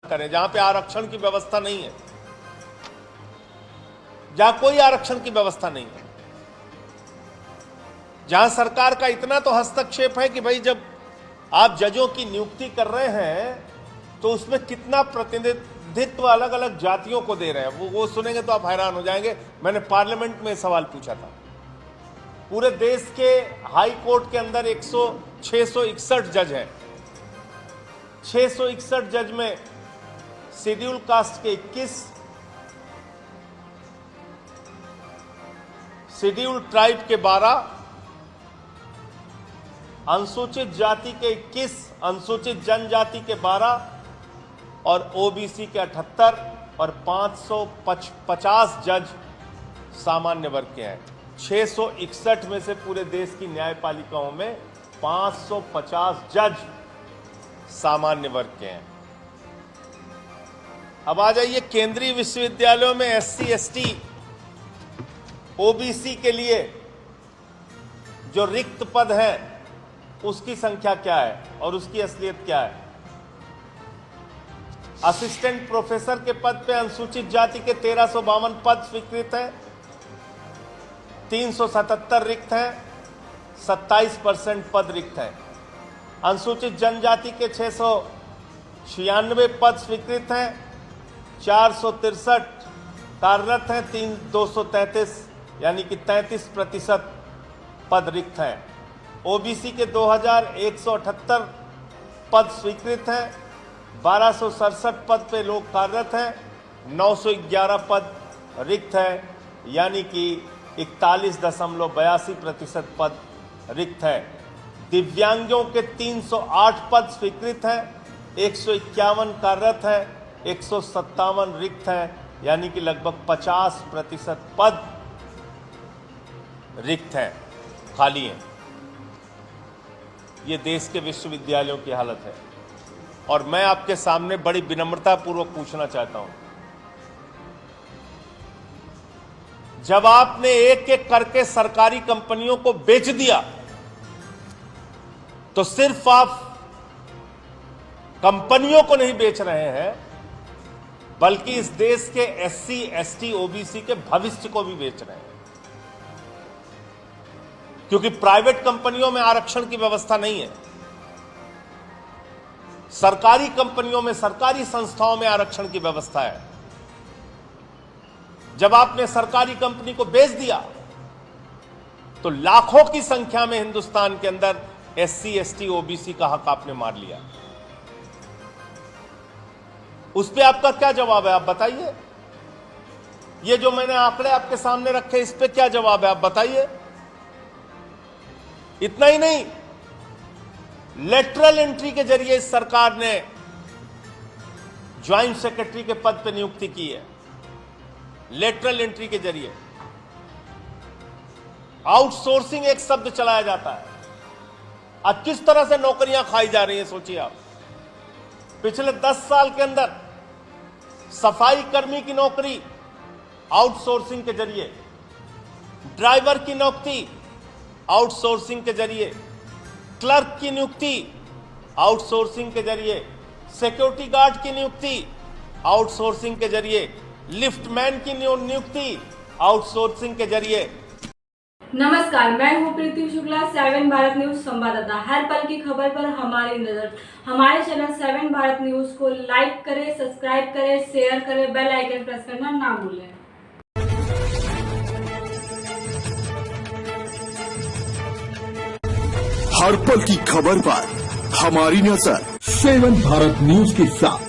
करें जहां पे आरक्षण की व्यवस्था नहीं है, जहां कोई आरक्षण की व्यवस्था नहीं है, जहां सरकार का इतना तो हस्तक्षेप है कि भाई जब आप जजों की नियुक्ति कर रहे हैं तो उसमें कितना प्रतिनिधित्व अलग अलग जातियों को दे रहे हैं, वो सुनेंगे तो आप हैरान हो जाएंगे। मैंने पार्लियामेंट में सवाल पूछा था। पूरे देश के हाई कोर्ट के अंदर 661 जज हैं। 661 जज में शेड्यूल कास्ट के 21, शेड्यूल ट्राइब के 12, अनुसूचित जाति के 21, अनुसूचित जनजाति के 12 और ओबीसी के 78 और 550 जज सामान्य वर्ग के हैं। 661 में से पूरे देश की न्यायपालिकाओं में 550 जज सामान्य वर्ग के हैं। अब आ जाइए, केंद्रीय विश्वविद्यालयों में एससी, एसटी, ओबीसी के लिए जो रिक्त पद है उसकी संख्या क्या है और उसकी असलियत क्या है। असिस्टेंट प्रोफेसर के पद पे अनुसूचित जाति के 1352 पद स्वीकृत हैं, 377 रिक्त हैं, 27% पद रिक्त हैं। अनुसूचित जनजाति के 696 पद स्वीकृत हैं, 463 कार्यरत हैं, 233 यानी कि 33% पद रिक्त हैं। ओबीसी के 2178 पद स्वीकृत हैं, 1267 पद पे लोग कार्यरत हैं, 911 पद रिक्त हैं, यानी कि 41.82% पद रिक्त है। दिव्यांगों के 308 पद स्वीकृत हैं, 151 कार्यरत हैं, 157 रिक्त हैं, यानी कि लगभग 50% पद रिक्त हैं, खाली हैं। ये देश के विश्वविद्यालयों की हालत है और मैं आपके सामने बड़ी विनम्रता पूर्वक पूछना चाहता हूं, जब आपने एक एक करके सरकारी कंपनियों को बेच दिया तो सिर्फ आप कंपनियों को नहीं बेच रहे हैं बल्कि इस देश के एससी, एसटी, ओबीसी के भविष्य को भी बेच रहे हैं, क्योंकि प्राइवेट कंपनियों में आरक्षण की व्यवस्था नहीं है। सरकारी कंपनियों में, सरकारी संस्थाओं में आरक्षण की व्यवस्था है। जब आपने सरकारी कंपनी को बेच दिया तो लाखों की संख्या में हिंदुस्तान के अंदर एससी, एसटी, ओबीसी का हक आपने मार लिया। उस पे आपका क्या जवाब है, आप बताइए। ये जो मैंने आंकड़े आपके सामने रखे, इस पे क्या जवाब है, आप बताइए। इतना ही नहीं, लेटरल एंट्री के जरिए इस सरकार ने ज्वाइंट सेक्रेटरी के पद पर नियुक्ति की है। लेटरल एंट्री के जरिए आउटसोर्सिंग एक शब्द चलाया जाता है। आज किस तरह से नौकरियां खाई जा रही हैं, सोचिए आप। पिछले 10 साल के अंदर सफाई कर्मी की नौकरी आउटसोर्सिंग के जरिए, ड्राइवर की नियुक्ति आउटसोर्सिंग के जरिए, क्लर्क की नियुक्ति आउटसोर्सिंग के जरिए, सिक्योरिटी गार्ड की नियुक्ति आउटसोर्सिंग के जरिए, लिफ्टमैन की नियुक्ति आउटसोर्सिंग के जरिए। नमस्कार, मैं हूं प्रीति शुक्ला, 7 भारत न्यूज संवाददाता। हर पल की खबर पर हमारी नजर। हमारे चैनल 7 भारत न्यूज को लाइक करें, सब्सक्राइब करें, शेयर करें, बेल आइकन प्रेस करना ना भूलें। हर पल की खबर पर हमारी नजर 7 भारत न्यूज के साथ।